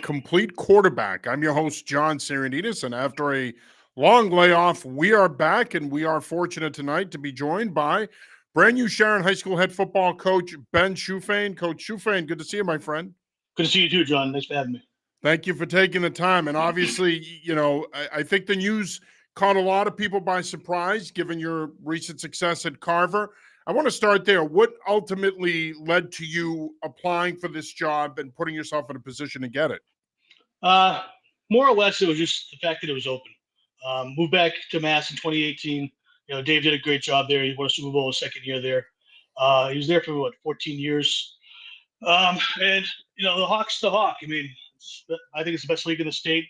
complete quarterback. I'm your host, John Sarandidis, and after a long layoff, we are back, and we are fortunate tonight to be joined by brand new Sharon High School head football coach, Ben Shuffain. Coach Shuffain, good to see you, my friend. Good to see you too, John. Thanks for having me. Thank you for taking the time. And obviously, I think the news caught a lot of people by surprise, given your recent success at Carver. I want to start there. What ultimately led to you applying for this job and putting yourself in a position to get it? Uh, More or less, it was just the fact that it was open. Moved back to Mass in 2018. Dave did a great job there. He won a Super Bowl his second year there. He was there for 14 years. And the Hawks, the Hawk. I think it's the best league in the state.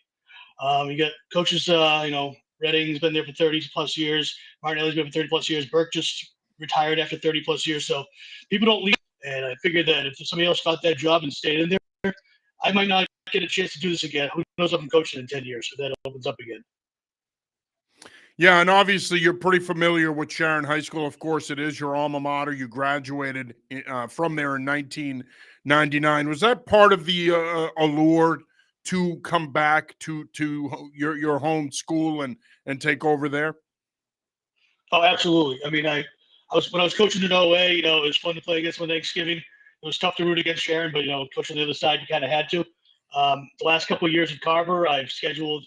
You got coaches. Redding's been there for 30 plus years. Martinelli's been for 30 plus years. Burke just retired after 30 plus years. So people don't leave. And I figured that if somebody else got that job and stayed in there, I might not get a chance to do this again. Who knows if I'm coaching in 10 years, so that opens up again. Yeah, and obviously you're pretty familiar with Sharon High School. Of course, it is your alma mater. You graduated from there in 1999. Was that part of the allure to come back to your home school and take over there? Oh, absolutely. When I was coaching in OA, it was fun to play against on Thanksgiving. It was tough to root against Sharon, but coaching the other side, you kind of had to. The last couple of years at Carver, I've scheduled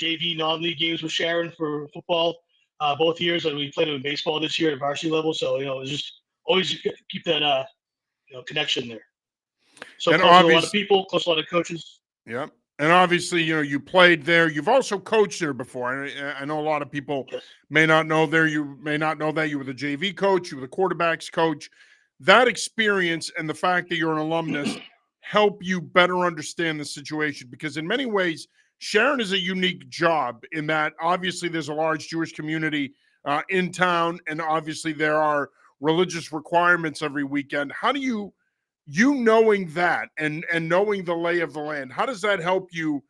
JV non-league games with Sharon for football. Both years, and we played them in baseball this year at varsity level. So it was just always keep that connection there. So And close to a lot of people, close to a lot of coaches. Yeah. And obviously, you played there. You've also coached there before. I know a lot of people may not know there. You may not know that you were the JV coach, you were the quarterbacks coach. That experience and the fact that you're an alumnus help you better understand the situation, because in many ways, Sharon is a unique job in that obviously there's a large Jewish community in town, and obviously there are religious requirements every weekend. How do you knowing that and knowing the lay of the land, how does that help you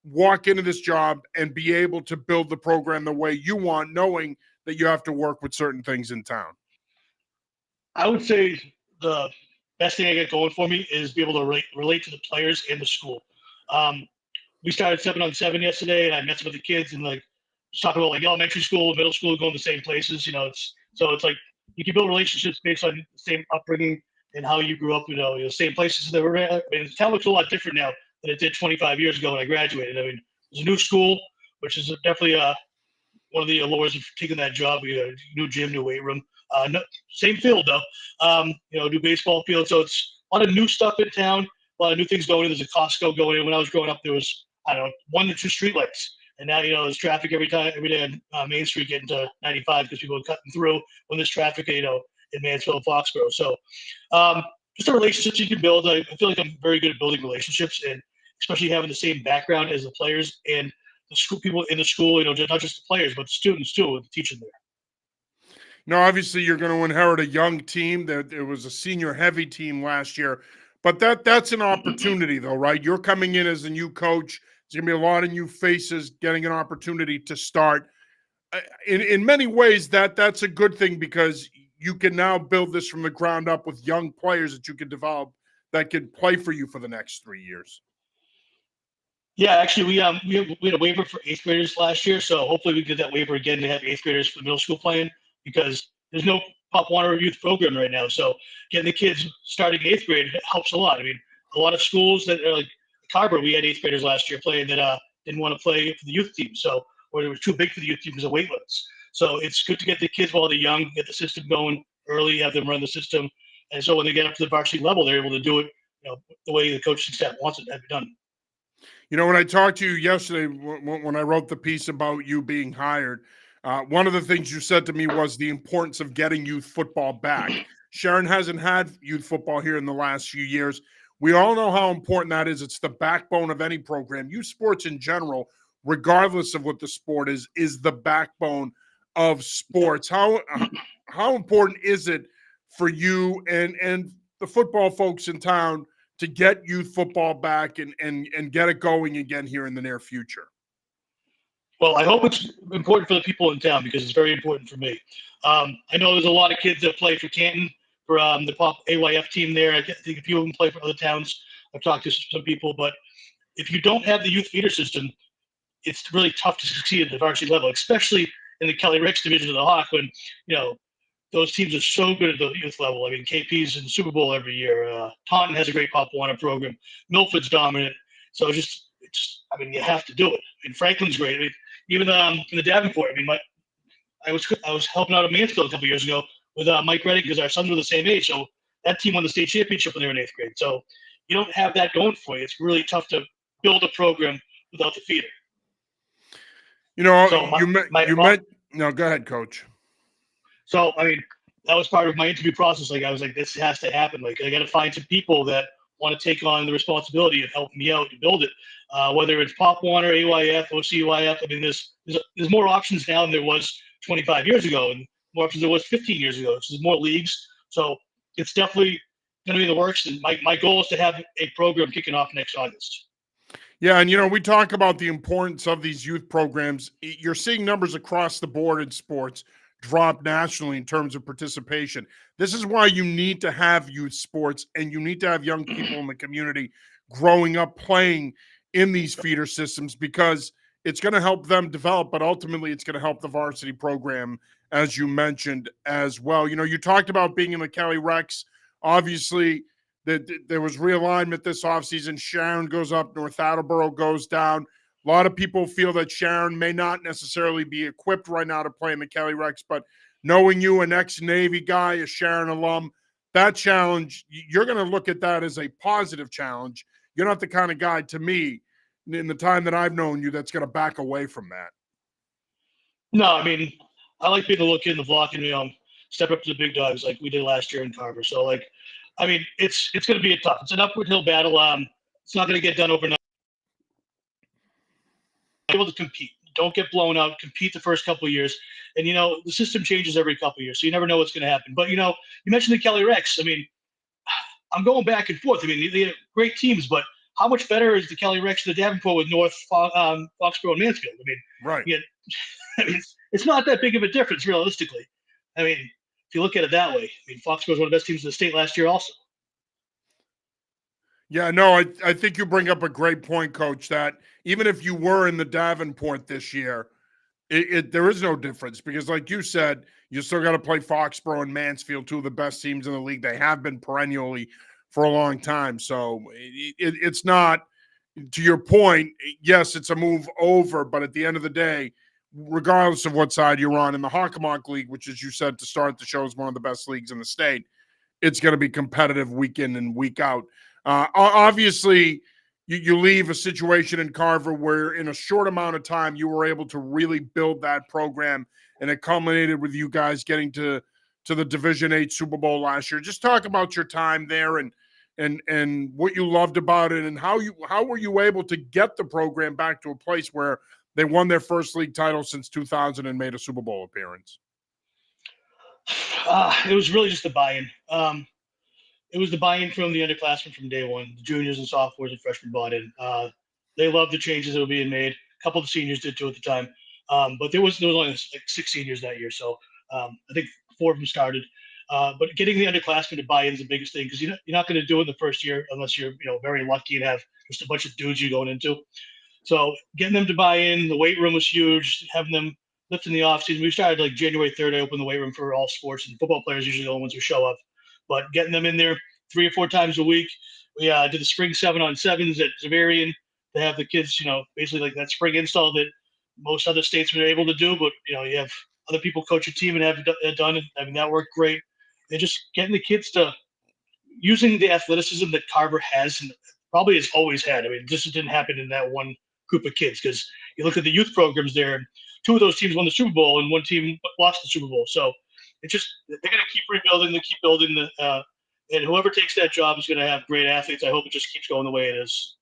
walk into this job and be able to build the program the way you want, knowing that you have to work with certain things in town? I would say the best thing I get going for me is be able to relate to the players and the school. We started 7-on-7 yesterday, and I met some of the kids and talking about elementary school, middle school, going to the same places. It's like you can build relationships based on the same upbringing and how you grew up. Same places that were. The town looks a lot different now than it did 25 years ago when I graduated. There's a new school, which is definitely one of the allures of taking that job. We got a new gym, new weight room. Same field though. New baseball field. So it's a lot of new stuff in town. A lot of new things going in. There's a Costco going in. When I was growing up, there was 1 to 2 streetlights, and now there's traffic every day on Main Street getting to 95 because people are cutting through when there's traffic. In Mansfield, Foxborough. So just the relationships you can build. I feel like I'm very good at building relationships, and especially having the same background as the players and the school people in the school. Not just the players, but the students too, with the teaching there. Now, obviously, you're going to inherit a young team. There was a senior-heavy team last year, but that's an opportunity, though, right? You're coming in as a new coach. There's going to be a lot of new faces getting an opportunity to start. In many ways, that's a good thing, because you can now build this from the ground up with young players that you can develop that can play for you for the next 3 years. Yeah, actually, we had a waiver for 8th graders last year, so hopefully we get that waiver again to have 8th graders for the middle school playing, because there's no Pop Warner youth program right now. So getting the kids starting 8th grade helps a lot. A lot of schools that are like Carver, we had 8th graders last year playing that didn't want to play for the youth team, or they were too big for the youth team because of weight limits. So it's good to get the kids while they're young, get the system going early, have them run the system, and so when they get up to the varsity level, they're able to do it, the way the coaching staff wants it to be done. When I talked to you yesterday, when I wrote the piece about you being hired, one of the things you said to me was the importance of getting youth football back. Sharon hasn't had youth football here in the last few years. We all know how important that is. It's the backbone of any program. Youth sports in general, regardless of what the sport is the backbone of sports. How important is it for you and the football folks in town to get youth football back and get it going again here in the near future? Well, I hope it's important for the people in town, because it's very important for me. I know there's a lot of kids that play for Canton, for the Pop AYF team there. I think a few of them play for other towns. I've talked to some people, but if you don't have the youth feeder system, it's really tough to succeed at the varsity level, especially in the Kelly Ricks division of the Hawk when, those teams are so good at the youth level. I mean, KP's in the Super Bowl every year. Taunton has a great Pop Warner program. Milford's dominant. So you have to do it. I mean, Franklin's great. I mean, even in the Davenport, I mean, I was helping out at Mansfield a couple years ago with Mike Reddick because our sons were the same age. So that team won the state championship when they were in 8th grade. So you don't have that going for you. It's really tough to build a program without the feeder. No, go ahead, Coach. So, I mean, that was part of my interview process. Like, I was like, this has to happen. Like, I got to find some people that want to take on the responsibility of helping me out to build it. Whether it's Pop Warner, AYF, OCUIF. I mean, there's more options now than there was 25 years ago, and more options than there was 15 years ago. So there's more leagues. So it's definitely going to be in the works. And my goal is to have a program kicking off next August. Yeah, and we talk about the importance of these youth programs. You're seeing numbers across the board in sports drop nationally in terms of participation. This is why you need to have youth sports, and you need to have young people in the community growing up playing in these feeder systems, because it's going to help them develop, but ultimately it's going to help the varsity program, as you mentioned as well. You talked about being in the Kelly Rex. Obviously, there was realignment this offseason. Sharon goes up, North Attleboro goes down. A lot of people feel that Sharon may not necessarily be equipped right now to play in the Kelly Rex, but knowing you, an ex-Navy guy, a Sharon alum, that challenge, you're going to look at that as a positive challenge. You're not the kind of guy, to me, in the time that I've known you, that's going to back away from that. No, I mean, I like being the little kid in the block and, step up to the big dogs like we did last year in Carver. So, I mean, it's going to be it's an upward hill battle. It's not going to get done overnight. Able to compete. Don't get blown out. Compete the first couple of years. And, the system changes every couple of years, so you never know what's going to happen. But, you mentioned the Kelly Rex. I mean, I'm going back and forth. I mean, they have great teams, but how much better is the Kelly Rex than the Davenport with North Foxborough and Mansfield? I mean, right. It's not that big of a difference, realistically. I mean, if you look at it that way, I mean, Foxborough was one of the best teams in the state last year also. Yeah, no, I think you bring up a great point, Coach, that even if you were in the Davenport this year, there is no difference, because like you said, you still got to play Foxborough and Mansfield, two of the best teams in the league. They have been perennially for a long time. So it's not, to your point, yes, it's a move over, but at the end of the day, regardless of what side you're on in the Hockomock League, which, as you said to start the show, is one of the best leagues in the state, it's going to be competitive week in and week out. Obviously, you leave a situation in Carver where in a short amount of time you were able to really build that program, and it culminated with you guys getting to the Division VIII Super Bowl last year. Just talk about your time there and what you loved about it, and how were you able to get the program back to a place where they won their first league title since 2000 and made a Super Bowl appearance. It was really just the buy-in. It was the buy-in from the underclassmen from day one. The juniors and sophomores and freshmen bought in. They loved the changes that were being made. A couple of the seniors did too at the time. But there was only like 6 seniors that year. So I think 4 of them started. But getting the underclassmen to buy in is the biggest thing, because you're not going to do it in the first year unless you're very lucky and have just a bunch of dudes you're going into. So getting them to buy in, the weight room was huge. Having them lift in the off season. We started like January 3rd. I opened the weight room for all sports, and football players usually the only ones who show up. But getting them in there 3 or 4 times a week. We did the spring 7-on-7s at Zavarian to have the kids, basically like that spring install that most other states were able to do. But you have other people coach a team and have it done. I mean, that worked great. And just getting the kids to using the athleticism that Carver has and probably has always had. I mean, this didn't happen in that one group of kids, because you look at the youth programs there, and 2 of those teams won the Super Bowl and 1 team lost the Super Bowl. So it's just, they're going to keep rebuilding, they keep building and whoever takes that job is going to have great athletes. I hope it just keeps going the way it is.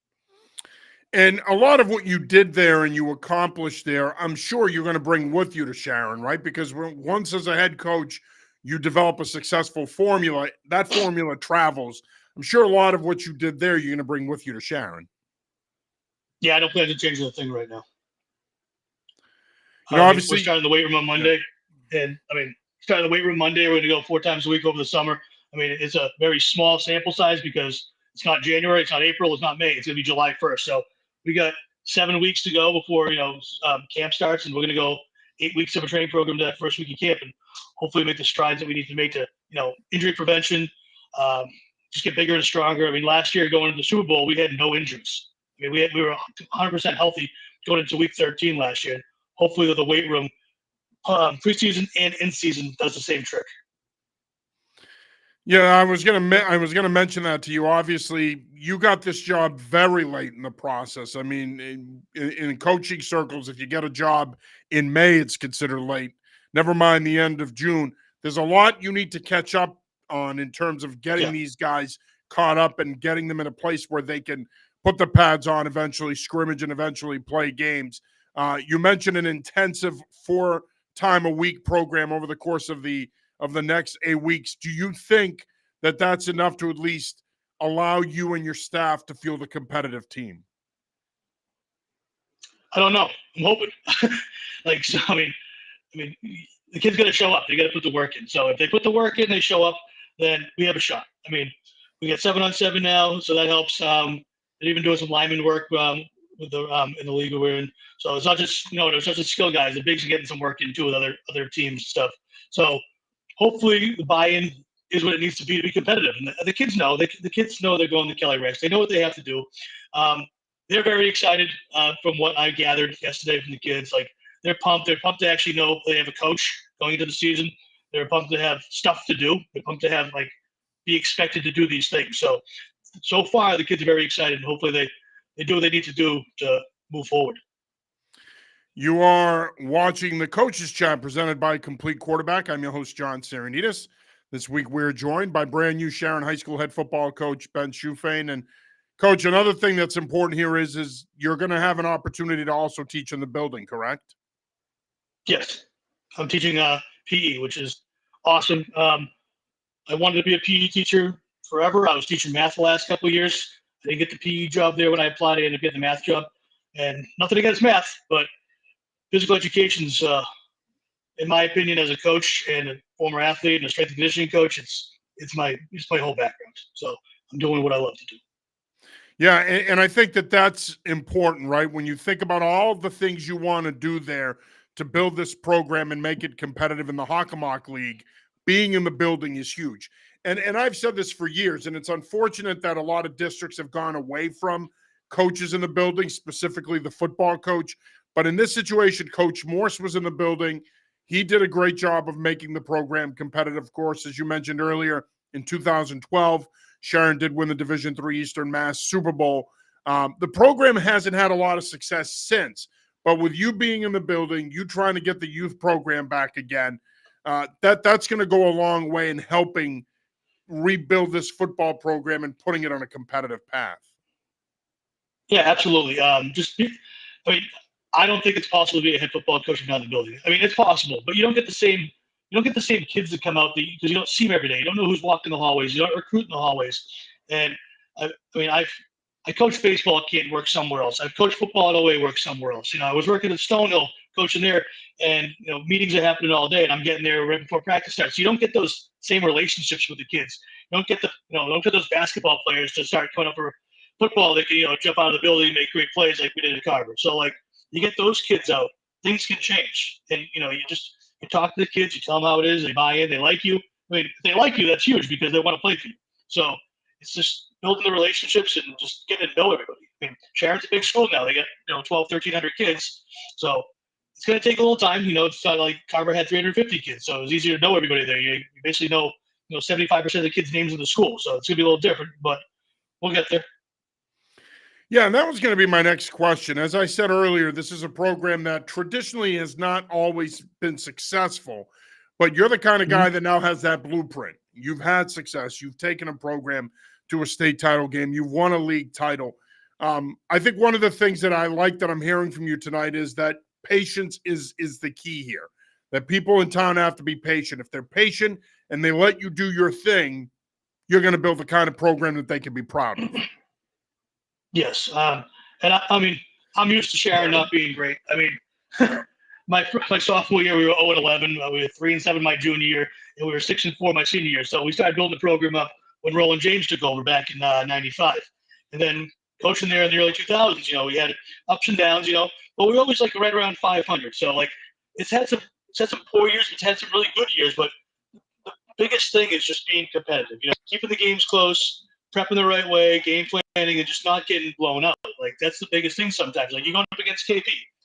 And a lot of what you did there and you accomplished there, I'm sure you're going to bring with you to Sharon, right? Because once as a head coach, you develop a successful formula, that formula travels. I'm sure a lot of what you did there, you're going to bring with you to Sharon. Yeah, I don't plan to change the thing right now. Obviously, we're starting the weight room on Monday. Yeah. And starting the weight room Monday, we're going to go 4 times a week over the summer. I mean, it's a very small sample size because it's not January, it's not April, it's not May. It's going to be July 1st. So we got 7 weeks to go before camp starts, and we're going to go 8 weeks of a training program to that first week of camp, and hopefully make the strides that we need to make to injury prevention, um, just get bigger and stronger. I mean, last year going into the Super Bowl, we had no injuries. I mean, we were 100% healthy going into week 13 last year. Hopefully, with the weight room, preseason and in season does the same trick. Yeah, I was gonna mention that to you. Obviously, you got this job very late in the process. I mean, in coaching circles, if you get a job in May, it's considered late. Never mind the end of June. There's a lot you need to catch up on in terms of getting Yeah. these guys caught up and getting them in a place where they can put the pads on, eventually scrimmage, and eventually play games. You mentioned an intensive 4 time a week program over the course of the next 8 weeks. Do you think that that's enough to at least allow you and your staff to feel the competitive team? I don't know. I'm hoping. So, I mean, the kid's got to show up. They got to put the work in. So if they put the work in, they show up, then we have a shot. I mean, we got 7-on-7 now, so that helps. They're even doing some lineman work with the in the league we're in. So it's not just it's not just skill guys. The bigs are getting some work in too with other teams and stuff. So hopefully the buy-in is what it needs to be competitive. And the kids know. The kids know they're going to Kelly Ranch. They know what they have to do. They're very excited from what I gathered yesterday from the kids. Like they're pumped. They're pumped to actually know they have a coach going into the season. They're pumped to have stuff to do. They're pumped to have be expected to do these things. So far the kids are very excited, and hopefully they do what they need to do to move forward. You are watching the Coaches Chat presented by Complete Quarterback. I'm your host, John Saranitas. This week we're joined by brand new Sharon High School head football coach Ben Shuffain. And Coach, another thing that's important here is you're going to have an opportunity to also teach in the building, correct? Yes, I'm teaching PE, which is awesome. I wanted to be a PE teacher forever. I was teaching math the last couple of years. I didn't get the PE job there when I applied. I ended up getting the math job. And nothing against math, but physical education's, in my opinion, as a coach and a former athlete and a strength and conditioning coach, it's my whole background. So I'm doing what I love to do. Yeah, and I think that that's important, right? When you think about all the things you want to do there to build this program and make it competitive in the Hockomock League, being in the building is huge. And I've said this for years, and it's unfortunate that a lot of districts have gone away from coaches in the building, specifically the football coach. But in this situation, Coach Morse was in the building. He did a great job of making the program competitive. Of course, as you mentioned earlier, in 2012, Sharon did win the Division III Eastern Mass Super Bowl. The program hasn't had a lot of success since, but with you being in the building, you trying to get the youth program back again, that's going to go a long way in helping rebuild this football program and putting it on a competitive path. Yeah, absolutely. I mean, I don't think it's possible to be a head football coach and not in the building. I mean, it's possible, but you don't get the same kids that come out because you don't see them every day. You don't know who's walking the hallways. You don't recruit in the hallways. And I coach baseball at Canton, work somewhere else. I've coached football at OA, work somewhere else. I was working at Stonehill, coaching there, and meetings are happening all day, and I'm getting there right before practice starts. So you don't get those same relationships with the kids. You don't get don't get those basketball players to start coming up for football. They can jump out of the building and make great plays like we did in Carver. So you get those kids out, things can change, and you talk to the kids, you tell them how it is, they buy in, they like you. I mean, if they like you, that's huge because they want to play for you. So it's just building the relationships and just getting to know everybody. I mean, Sharon's a big school now. They got 1,200-1,300 kids. So it's going to take a little time. It's not like Carver had 350 kids, so it's easier to know everybody there. You basically know 75% of the kids' names in the school. So it's going to be a little different, but we'll get there. Yeah, and that was going to be my next question. As I said earlier, this is a program that traditionally has not always been successful, but you're the kind of guy that now has that blueprint. You've had success. You've taken a program to a state title game. You've won a league title. I think one of the things that I like that I'm hearing from you tonight is that patience is the key here, that people in town have to be patient. If they're patient and they let you do your thing, you're going to build the kind of program that they can be proud of. Yes. And I mean, I'm used to Sharon not being great. I mean, my sophomore year, we were 0-11. We were 3-7 my junior year, and we were 6-4 my senior year. So we started building the program up when Roland James took over back in '95. And then coaching there in the early 2000s. We had ups and downs, but we were always like right around 500. So like it's had some poor years, it's had some really good years, but the biggest thing is just being competitive. Keeping the games close, prepping the right way, game planning, and just not getting blown up. Like that's the biggest thing sometimes. Like you're going up against KP.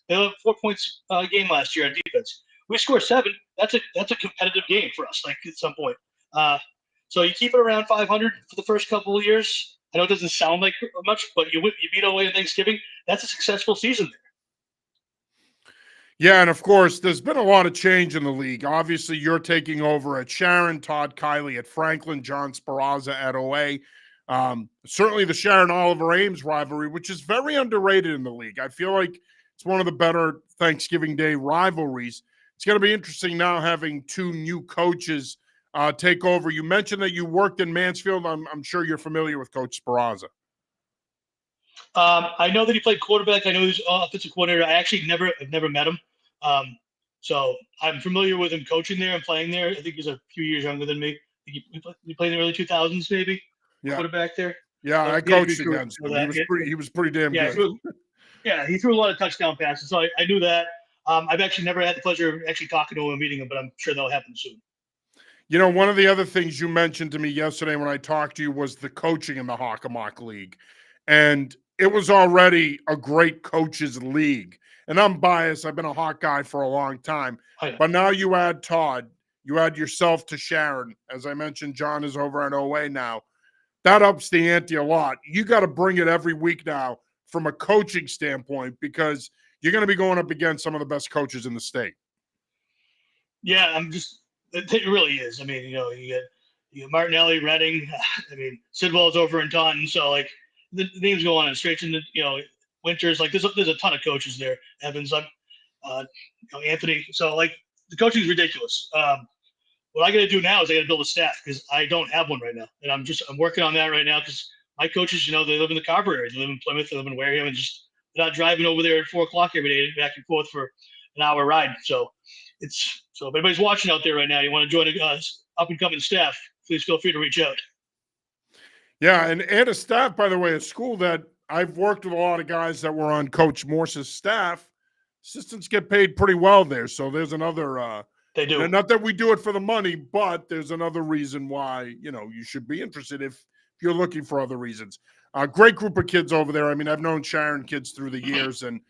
They had 4 points game last year on defense. We score 7. That's a competitive game for us. Like at some point. So you keep it around 500 for the first couple of years. I know it doesn't sound like much, but you beat away on Thanksgiving. That's a successful season there. Yeah, and of course, there's been a lot of change in the league. Obviously, you're taking over at Sharon, Todd Kiley at Franklin, John Sparazza at OA. Certainly the Sharon Oliver Ames rivalry, which is very underrated in the league. I feel like it's one of the better Thanksgiving Day rivalries. It's going to be interesting now having 2 new coaches take over. You mentioned that you worked in Mansfield. I'm sure you're familiar with Coach Sparazza. I know that he played quarterback. I know he's offensive coordinator. I've never met him. So I'm familiar with him coaching there and playing there. I think he's a few years younger than me. He played in the early 2000s, maybe. Yeah. Quarterback there. Yeah, I coached against him. He was pretty damn good. He threw a lot of touchdown passes, so I knew that. I've actually never had the pleasure of actually talking to him and meeting him, but I'm sure that'll happen soon. One of the other things you mentioned to me yesterday when I talked to you was the coaching in the Hockomock League. And it was already a great coaches league. And I'm biased. I've been a Hawk guy for a long time. But now you add Todd. You add yourself to Sharon. As I mentioned, John is over at OA now. That ups the ante a lot. You got to bring it every week now from a coaching standpoint because you're going to be going up against some of the best coaches in the state. Yeah, it really is. I mean, you get Martinelli, Redding. I mean, Sidwell's over in Taunton. So, like, the names go on and straight into, Winters. Like, there's a ton of coaches there. Evans, Anthony. So, like, the coaching is ridiculous. What I got to do now is I got to build a staff because I don't have one right now. And I'm working on that right now because my coaches, they live in the Carver area. They live in Plymouth. They live in Wareham. And they're not driving over there at 4 o'clock every day back and forth for an hour ride. So if anybody's watching out there right now, you want to join a up and coming staff, please feel free to reach out. Yeah, and a staff, by the way, a school that I've worked with a lot of guys that were on Coach Morse's staff. Assistants get paid pretty well there, so there's another. They do. Not that we do it for the money, but there's another reason why you should be interested if you're looking for other reasons. Great group of kids over there. I mean, I've known Sharon kids through the years, and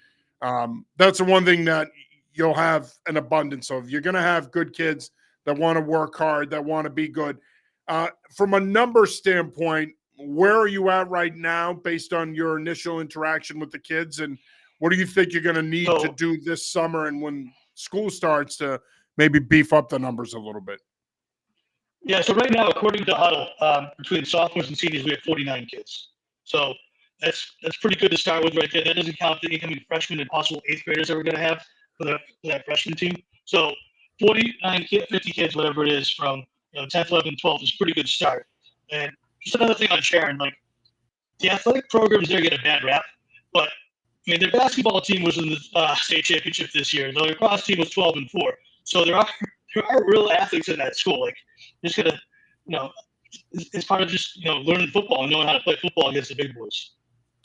that's the one thing that you'll have an abundance of. You're going to have good kids that want to work hard, that want to be good. From a number standpoint, where are you at right now based on your initial interaction with the kids? And what do you think you're going to need to do this summer and when school starts to maybe beef up the numbers a little bit? Yeah, so right now, according to Huddle, between sophomores and seniors, we have 49 kids. So that's pretty good to start with right there. That doesn't count the incoming freshmen and possible 8th graders that we're going to have for that freshman team. So 49 kids, 50 kids, whatever it is, from 10th, 11th, and 12th is a pretty good start. And just another thing on Sharon, like the athletic programs there get a bad rap, but I mean their basketball team was in the state championship this year. The lacrosse team was 12-4. So there are real athletes in that school. Like just gonna, it's part of just learning football and knowing how to play football against the big boys.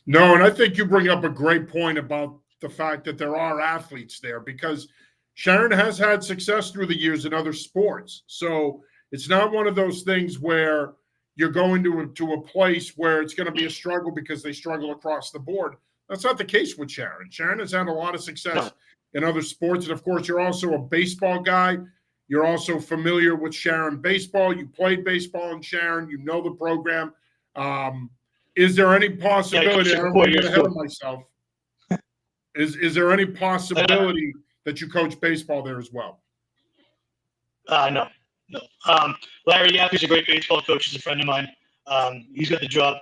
No, and I think you bring up a great point about the fact that there are athletes there because Sharon has had success through the years in other sports. So it's not one of those things where you're going to a place where it's going to be a struggle because they struggle across the board. That's not the case with Sharon. Sharon has had a lot of success in other sports. And, of course, you're also a baseball guy. You're also familiar with Sharon baseball. You played baseball in Sharon. You know the program. Is there any possibility – I don't want to get ahead of myself. Is there any possibility that you coach baseball there as well? No. Larry Yaffe's a great baseball coach. He's a friend of mine. He's got the job.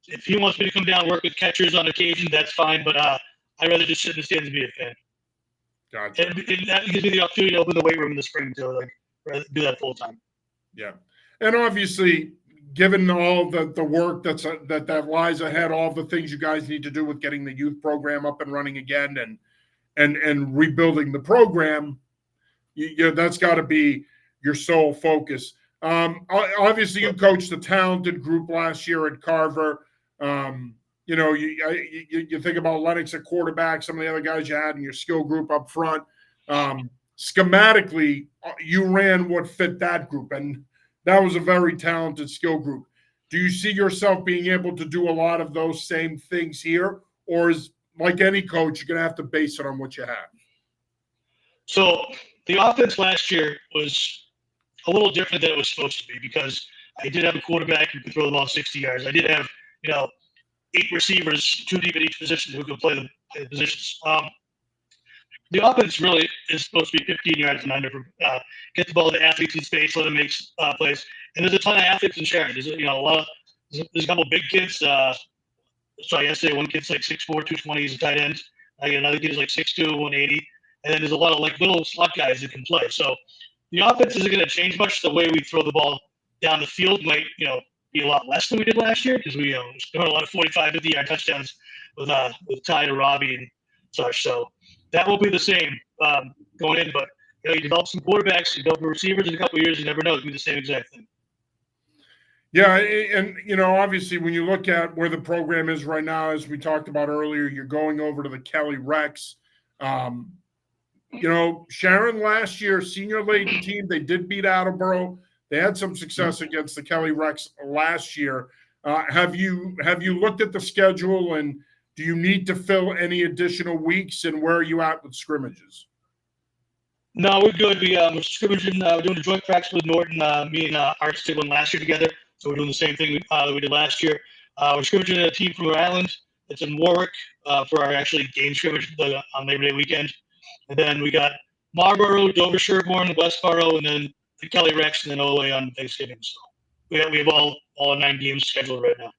If he wants me to come down and work with catchers on occasion, that's fine. But I'd rather just sit in the stands and be a fan. Gotcha. And that gives me the opportunity to open the weight room in the spring to do that full time. Yeah, and obviously, given all the work that lies ahead, all the things you guys need to do with getting the youth program up and running again, and rebuilding the program, that's got to be your sole focus. Obviously, you coached the talented group last year at Carver. you think about Lennox at quarterback, some of the other guys you had in your skill group up front. Schematically, you ran what fit that group, and that was a very talented skill group. Do you see yourself being able to do a lot of those same things here, or is like any coach, you're going to have to base it on what you have? So the offense last year was a little different than it was supposed to be because I did have a quarterback who could throw the ball 60 yards. I did have, 8 receivers, 2 deep at each position who could play the positions. The offense really is supposed to be 15 yards and under. Get the ball to athletes in space, let them make plays. And there's a ton of athletes in Sharon. There's a couple of big kids. So yesterday, one kid's like 6'4", 220. He's a tight end. Another kid is like 6'2", 180. And then there's a lot of like little slot guys that can play. So the offense isn't going to change much. The way we throw the ball down the field might, be a lot less than we did last year because we scored a lot of 45, 50-yard touchdowns with Ty to Robbie and such. So that will be the same going in. But you develop some quarterbacks, you develop receivers in a couple of years. You never know; it'll be the same exact thing. Yeah, and obviously when you look at where the program is right now, as we talked about earlier, you're going over to the Kelly Rex. Sharon last year, senior laden team, they did beat Attleboro. They had some success against the Kelly Rex last year. Have you looked at the schedule, and do you need to fill any additional weeks, and where are you at with scrimmages? No, we're good. We're scrimmaging. We're doing a joint practice with Norton. Me and Arts did one last year together. So we're doing the same thing that we did last year. We're scrimmaging a team from Rhode Island. It's in Warwick for our actually game scrimmage on Labor Day weekend. And then we got Marlboro, Dover, Sherborne, Westboro, and then the Kelly Rex, and then all the way on Thanksgiving. So we have all 9 games scheduled right now.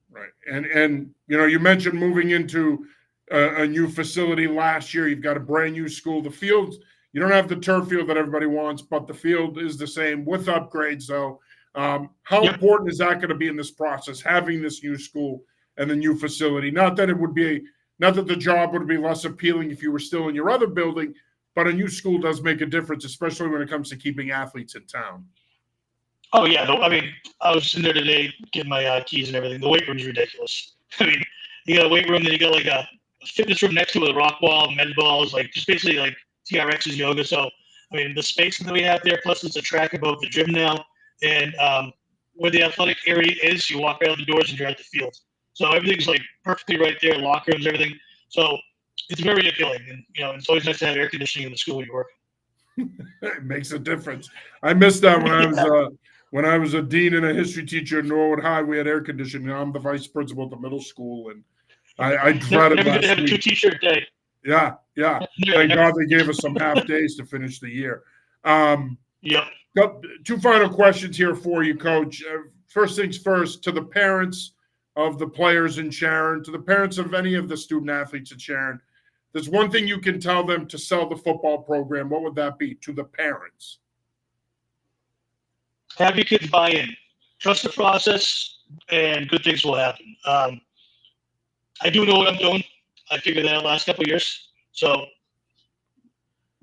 Right. And you mentioned moving into a new facility last year. You've got a brand new school. The field, you don't have the turf field that everybody wants, but the field is the same with upgrades, though. How important is that going to be in this process, having this new school and the new facility? Not that the job would be less appealing if you were still in your other building, but a new school does make a difference, especially when it comes to keeping athletes in town. Oh, yeah. I was in there today getting my keys and everything. The weight room's ridiculous. You got a weight room, then you got like a fitness room next to it, a rock wall, med balls, like just basically like TRX's yoga. So, the space that we have there, plus it's a track above the gym now. And where the athletic area is, you walk right out the doors and you're at the field. So everything's like perfectly right there, locker rooms, everything. So it's very appealing. And, it's always nice to have air conditioning in the school where you work. It makes a difference. I missed that when I was a dean and a history teacher at Norwood High. We had air conditioning. I'm the vice principal at the middle school, and I dreaded never last have week. A 2-t-shirt day. Yeah. Thank God they gave us some half days to finish the year. Yep. 2 final questions here for you, Coach. First things first, to the parents of the players in Sharon, to the parents of any of the student athletes at Sharon, there's one thing you can tell them to sell the football program. What would that be to the parents? Have your kids buy in. Trust the process, and good things will happen. I do know what I'm doing. I figured that out the last couple of years. So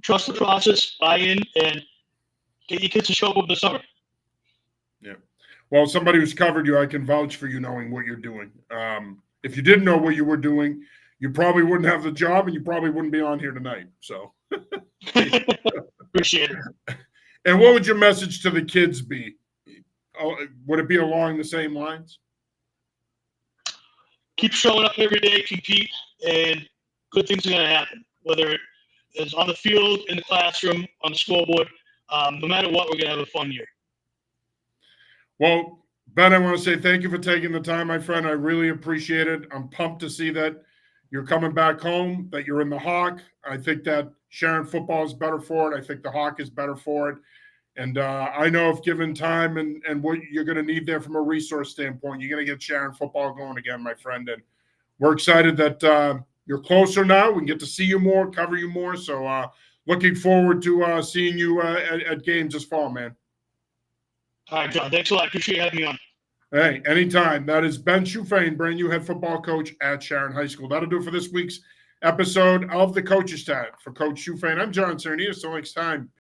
trust the process, buy in, and get your kids to show up over the summer. Yeah. Well, somebody who's covered you, I can vouch for you knowing what you're doing. If you didn't know what you were doing, you probably wouldn't have the job, and you probably wouldn't be on here tonight. So appreciate it. And what would your message to the kids be? Would it be along the same lines? Keep showing up every day, compete, and good things are going to happen. Whether it's on the field, in the classroom, on the scoreboard, no matter what, we're going to have a fun year. Well, Ben, I want to say thank you for taking the time, my friend. I really appreciate it. I'm pumped to see that you're coming back home, that you're in the Hawk. I think that Sharon football is better for it. I think the Hawk is better for it. And I know if given time and what you're going to need there from a resource standpoint, you're going to get Sharon football going again, my friend. And we're excited that you're closer now. We can get to see you more, cover you more. So looking forward to seeing you at games this fall, man. All right, John. Thanks a lot. I appreciate you having me on. Hey, anytime. That is Ben Shuffain, brand new head football coach at Sharon High School. That'll do it for this week's episode of the Coach's Chat. For Coach Shuffain, I'm John Cernitas. Till next time.